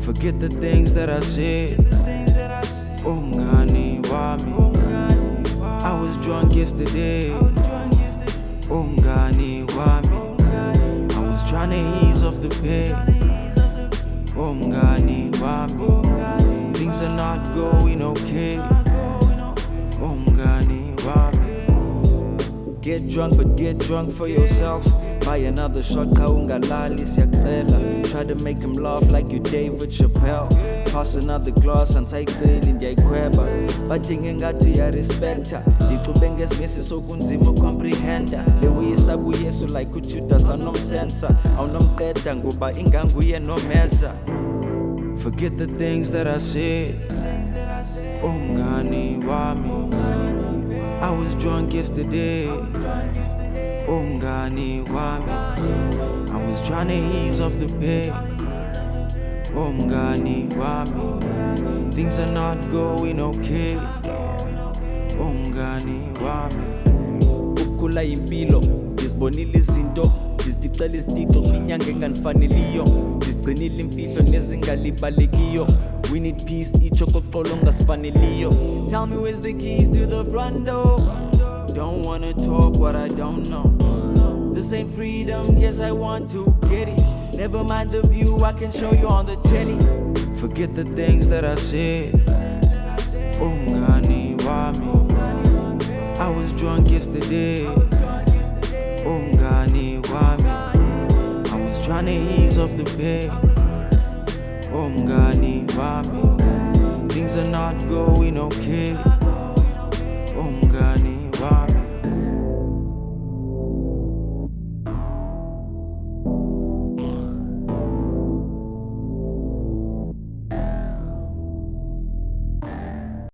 Forget the things that I said. MNGANI, WAMI. I was drunk yesterday. MNGANI, WAMI. I was trying to ease off the pain. MNGANI, WAMI. Things are not going okay. MNGANI, WAMI. Get drunk, but get drunk for yourself. Buy another shot, kaungalali siyacela. Try to make him laugh like you David Chappelle. Pass another glass and sayiceli ndiyayikhweba. Bathi ngengathi uyarespekta. Ndiqhube ngesimisi sokunzima ucomprehenda. Lewisa kuyesu like uJudas anomsensa. Awunomqeda ngoba inganguye nomeza. Forget the things that I said. MNGANI, WAMI. I was drunk yesterday. MNGANI, WAMI. I was trying to ease off the pain. MNGANI, WAMI. Things are not going okay. MNGANI, WAMI. Ukukhula impilo, ngizibonile izinto, ngizicela izitixo kwinyanga enganifaneliyo, ngizigcinile imfihlo nezingalibaleki. We need peace, ichokoxolo ngasifaneliyo. Tell me where's the keys to the front door. Don't wanna talk what I don't know. This ain't freedom, yes I want to get it. Never mind the view, I can show you on the telly. Forget the things that I said. MNGANI, WAMI. I was drunk yesterday. MNGANI, WAMI. I was trying to ease off the pain. MNGANI, WAMI. Things are not going okay.